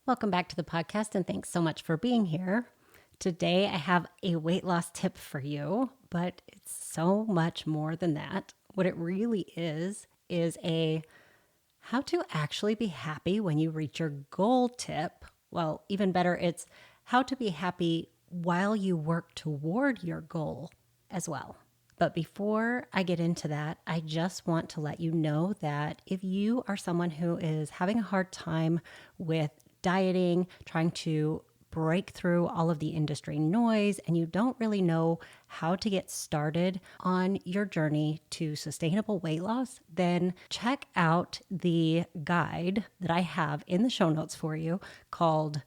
Welcome back to the podcast, and thanks so much for being here. Today, I have a weight loss tip for you, but it's so much more than that. What it really is a how to actually be happy when you reach your goal tip. Well, even better, it's how to be happy while you work toward your goal as well. But before I get into that, I just want to let you know that if you are someone who is having a hard time with dieting, trying to break through all of the industry noise, and you don't really know how to get started on your journey to sustainable weight loss, then check out the guide that I have in the show notes for you called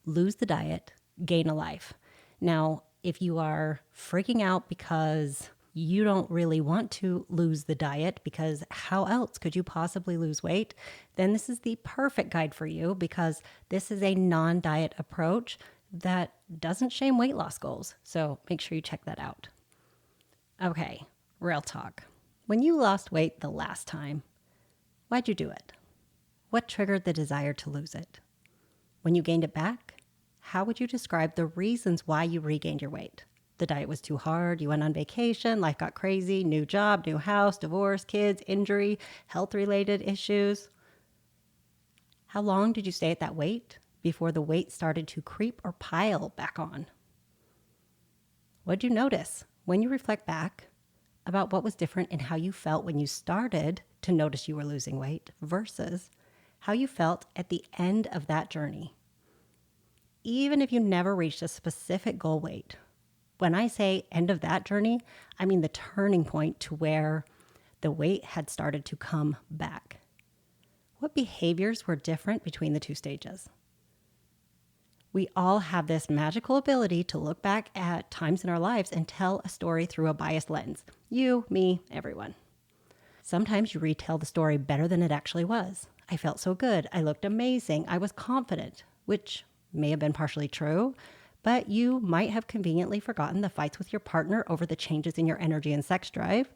Lose the Diet, Gain a Life. Now, if you are freaking out because you don't really want to lose the diet, because how else could you possibly lose weight, then this is the perfect guide for you, because this is a non-diet approach that doesn't shame weight loss goals. So make sure you check that out. Okay, real talk. When you lost weight the last time, why'd you do it? What triggered the desire to lose it? When you gained it back, how would you describe the reasons why you regained your weight? The diet was too hard, you went on vacation, life got crazy, new job, new house, divorce, kids, injury, health-related issues. How long did you stay at that weight before the weight started to creep or pile back on? What did you notice when you reflect back about what was different in how you felt when you started to notice you were losing weight versus how you felt at the end of that journey? Even if you never reached a specific goal weight, when I say end of that journey, I mean the turning point to where the weight had started to come back. What behaviors were different between the two stages? We all have this magical ability to look back at times in our lives and tell a story through a biased lens. You, me, everyone. Sometimes you retell the story better than it actually was. I felt so good. I looked amazing. I was confident, which may have been partially true, but you might have conveniently forgotten the fights with your partner over the changes in your energy and sex drive,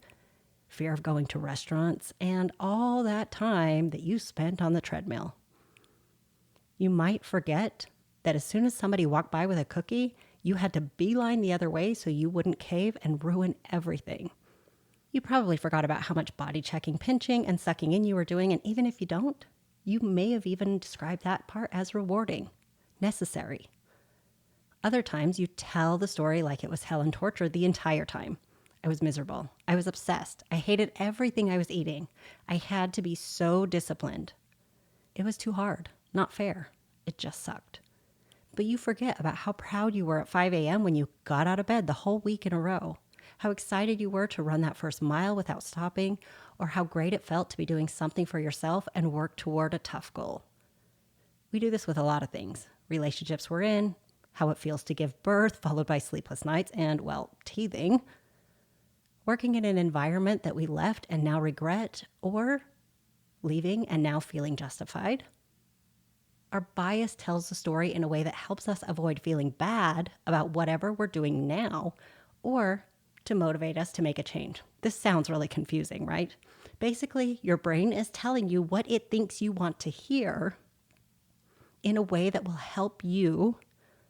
fear of going to restaurants, and all that time that you spent on the treadmill. You might forget that as soon as somebody walked by with a cookie, you had to beeline the other way so you wouldn't cave and ruin everything. You probably forgot about how much body checking, pinching, and sucking in you were doing, and even if you don't, you may have even described that part as rewarding, necessary. Other times, you tell the story like it was hell and torture the entire time. I was miserable. I was obsessed. I hated everything I was eating. I had to be so disciplined. It was too hard, not fair. It just sucked. But you forget about how proud you were at 5 a.m. when you got out of bed the whole week in a row, how excited you were to run that first mile without stopping, or how great it felt to be doing something for yourself and work toward a tough goal. We do this with a lot of things. Relationships we're in, how it feels to give birth, followed by sleepless nights and, well, teething. Working in an environment that we left and now regret, or leaving and now feeling justified. Our bias tells the story in a way that helps us avoid feeling bad about whatever we're doing now, or to motivate us to make a change. This sounds really confusing, right? Basically, your brain is telling you what it thinks you want to hear in a way that will help you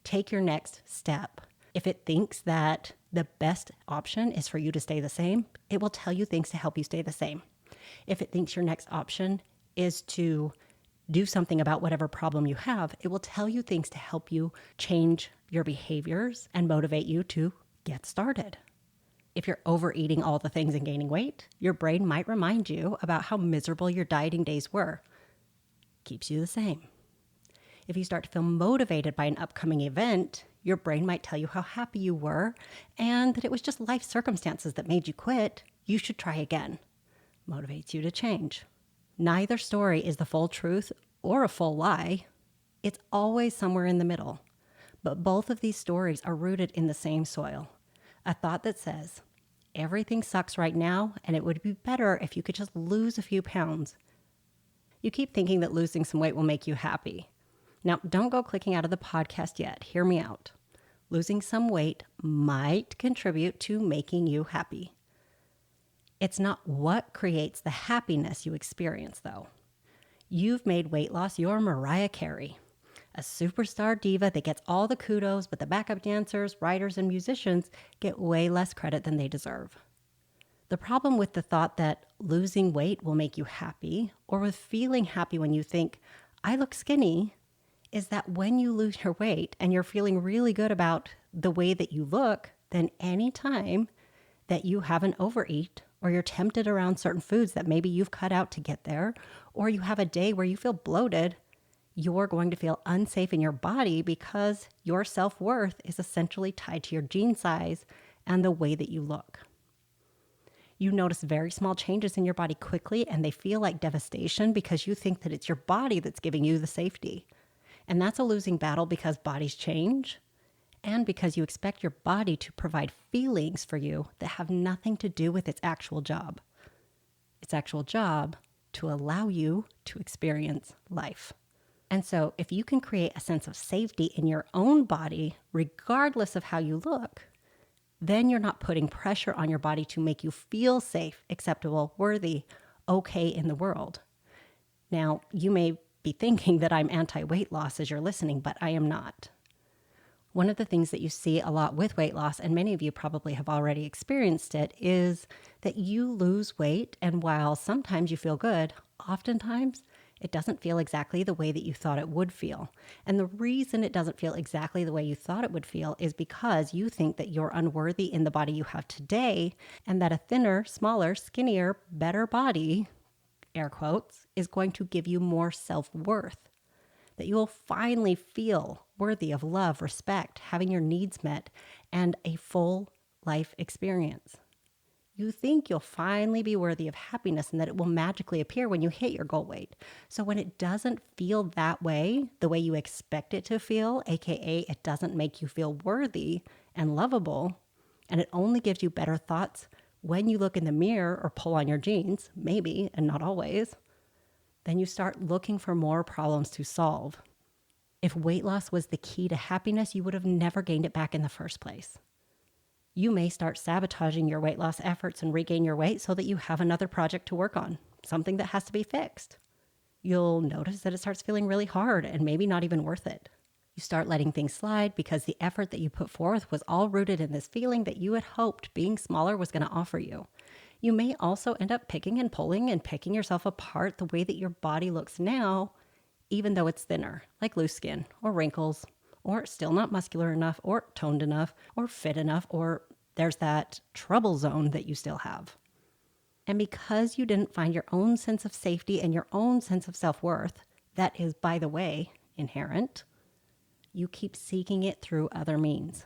take your next step. If it thinks that the best option is for you to stay the same, it will tell you things to help you stay the same. If it thinks your next option is to do something about whatever problem you have, it will tell you things to help you change your behaviors and motivate you to get started. If you're overeating all the things and gaining weight, your brain might remind you about how miserable your dieting days were. Keeps you the same. If you start to feel motivated by an upcoming event, your brain might tell you how happy you were and that it was just life circumstances that made you quit. You should try again. Motivates you to change. Neither story is the full truth or a full lie. It's always somewhere in the middle. But both of these stories are rooted in the same soil. A thought that says, everything sucks right now and it would be better if you could just lose a few pounds. You keep thinking that losing some weight will make you happy. Now, don't go clicking out of the podcast yet. Hear me out. Losing some weight might contribute to making you happy. It's not what creates the happiness you experience, though. You've made weight loss your Mariah Carey. A superstar diva that gets all the kudos, but the backup dancers, writers, and musicians get way less credit than they deserve. The problem with the thought that losing weight will make you happy, or with feeling happy when you think, I look skinny, is that when you lose your weight and you're feeling really good about the way that you look, then any time that you have an overeat or you're tempted around certain foods that maybe you've cut out to get there, or you have a day where you feel bloated, you're going to feel unsafe in your body because your self-worth is essentially tied to your jean size and the way that you look. You notice very small changes in your body quickly, and they feel like devastation because you think that it's your body that's giving you the safety. And that's a losing battle because bodies change and because you expect your body to provide feelings for you that have nothing to do with its actual job. Its actual job to allow you to experience life. And so if you can create a sense of safety in your own body, regardless of how you look, then you're not putting pressure on your body to make you feel safe, acceptable, worthy, okay in the world. Now, you may be thinking that I'm anti-weight loss as you're listening, but I am not. One of the things that you see a lot with weight loss, and many of you probably have already experienced it, is that you lose weight, and while sometimes you feel good, oftentimes it doesn't feel exactly the way that you thought it would feel. And the reason it doesn't feel exactly the way you thought it would feel is because you think that you're unworthy in the body you have today, and that a thinner, smaller, skinnier, better body, air quotes, is going to give you more self-worth. That you will finally feel worthy of love, respect, having your needs met, and a full life experience. You think you'll finally be worthy of happiness and that it will magically appear when you hit your goal weight. So when it doesn't feel that way, the way you expect it to feel, aka it doesn't make you feel worthy and lovable, and it only gives you better thoughts when you look in the mirror or pull on your jeans, maybe, and not always, then you start looking for more problems to solve. If weight loss was the key to happiness, you would have never gained it back in the first place. You may start sabotaging your weight loss efforts and regain your weight so that you have another project to work on, something that has to be fixed. You'll notice that it starts feeling really hard and maybe not even worth it. You start letting things slide because the effort that you put forth was all rooted in this feeling that you had hoped being smaller was going to offer you. You may also end up picking and pulling and picking yourself apart the way that your body looks now, even though it's thinner, like loose skin or wrinkles, or still not muscular enough, or toned enough, or fit enough, or there's that trouble zone that you still have. And because you didn't find your own sense of safety and your own sense of self-worth, that is, by the way, inherent, you keep seeking it through other means.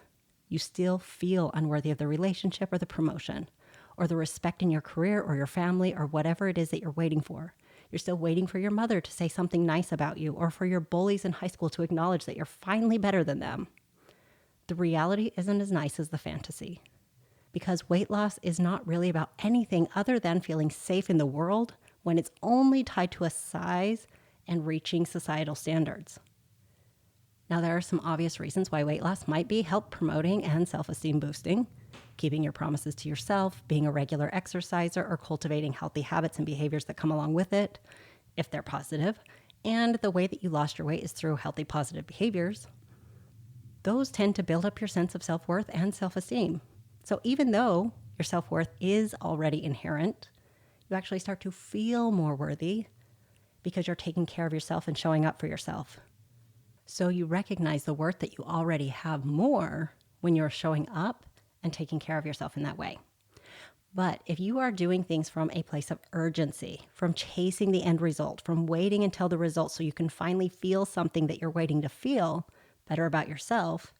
You still feel unworthy of the relationship or the promotion, or the respect in your career or your family or whatever it is that you're waiting for. You're still waiting for your mother to say something nice about you, or for your bullies in high school to acknowledge that you're finally better than them. The reality isn't as nice as the fantasy. Because weight loss is not really about anything other than feeling safe in the world when it's only tied to a size and reaching societal standards. Now, there are some obvious reasons why weight loss might be health promoting and self-esteem boosting. Keeping your promises to yourself, being a regular exerciser, or cultivating healthy habits and behaviors that come along with it, if they're positive, and the way that you lost your weight is through healthy, positive behaviors. Those tend to build up your sense of self-worth and self-esteem. So even though your self-worth is already inherent, you actually start to feel more worthy because you're taking care of yourself and showing up for yourself. So you recognize the worth that you already have more when you're showing up and taking care of yourself in that way. But if you are doing things from a place of urgency, from chasing the end result, from waiting until the result so you can finally feel something that you're waiting to feel better about yourself,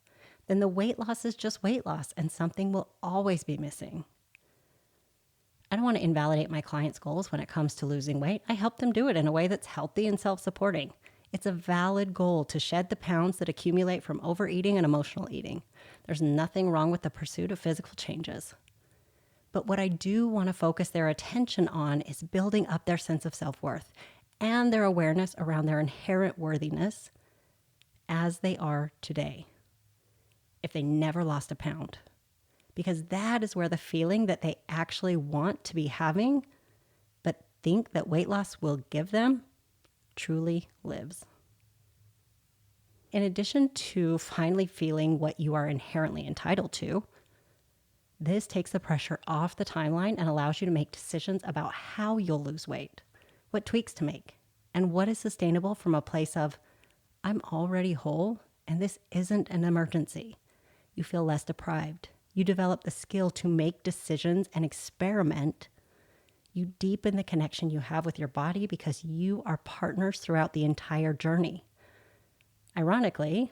then the weight loss is just weight loss and something will always be missing. I don't want to invalidate my clients' goals when it comes to losing weight. I help them do it in a way that's healthy and self-supporting. It's a valid goal to shed the pounds that accumulate from overeating and emotional eating. There's nothing wrong with the pursuit of physical changes. But what I do want to focus their attention on is building up their sense of self-worth and their awareness around their inherent worthiness as they are today, if they never lost a pound. Because that is where the feeling that they actually want to be having, but think that weight loss will give them, truly lives. In addition to finally feeling what you are inherently entitled to, this takes the pressure off the timeline and allows you to make decisions about how you'll lose weight, what tweaks to make, and what is sustainable from a place of, I'm already whole and this isn't an emergency. You feel less deprived. You develop the skill to make decisions and experiment. You deepen the connection you have with your body because you are partners throughout the entire journey. Ironically,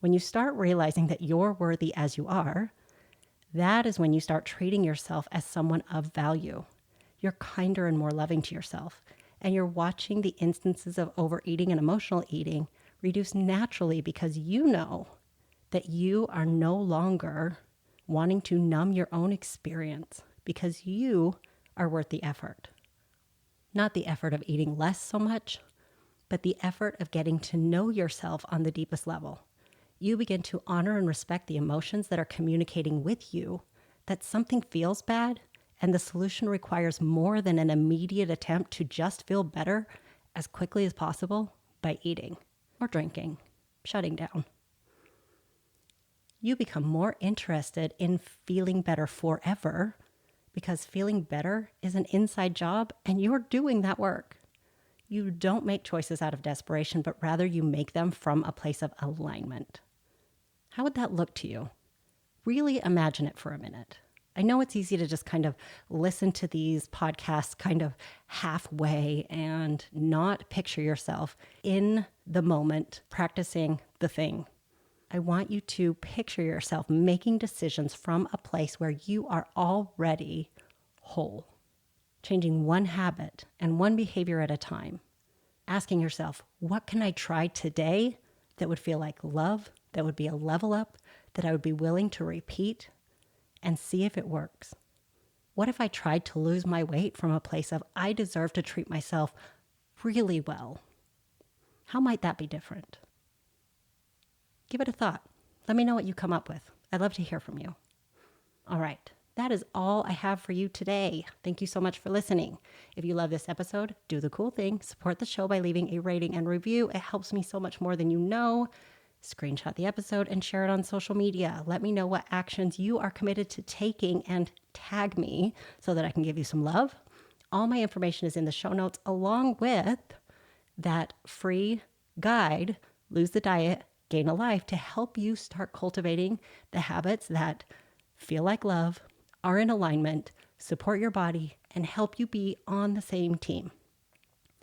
when you start realizing that you're worthy as you are, that is when you start treating yourself as someone of value. You're kinder and more loving to yourself, and you're watching the instances of overeating and emotional eating reduce naturally because you know that you are no longer wanting to numb your own experience because you are worth the effort. Not the effort of eating less so much, but the effort of getting to know yourself on the deepest level. You begin to honor and respect the emotions that are communicating with you that something feels bad and the solution requires more than an immediate attempt to just feel better as quickly as possible by eating or drinking, shutting down. You become more interested in feeling better forever because feeling better is an inside job and you're doing that work. You don't make choices out of desperation, but rather you make them from a place of alignment. How would that look to you? Really imagine it for a minute. I know it's easy to just kind of listen to these podcasts kind of halfway and not picture yourself in the moment practicing the thing. I want you to picture yourself making decisions from a place where you are already whole, changing one habit and one behavior at a time, asking yourself, what can I try today that would feel like love, that would be a level up, that I would be willing to repeat and see if it works? What if I tried to lose my weight from a place of I deserve to treat myself really well? How might that be different? Give it a thought. Let me know what you come up with. I'd love to hear from you. All right. That is all I have for you today. Thank you so much for listening. If you love this episode, do the cool thing. Support the show by leaving a rating and review. It helps me so much more than you know. Screenshot the episode and share it on social media. Let me know what actions you are committed to taking and tag me so that I can give you some love. All my information is in the show notes along with that free guide, Lose the Diet, Gain a Life, to help you start cultivating the habits that feel like love, are in alignment, support your body, and help you be on the same team.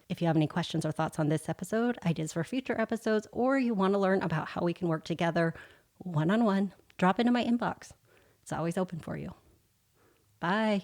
If you have any questions or thoughts on this episode, ideas for future episodes, or you want to learn about how we can work together one-on-one, drop into my inbox. It's always open for you. Bye.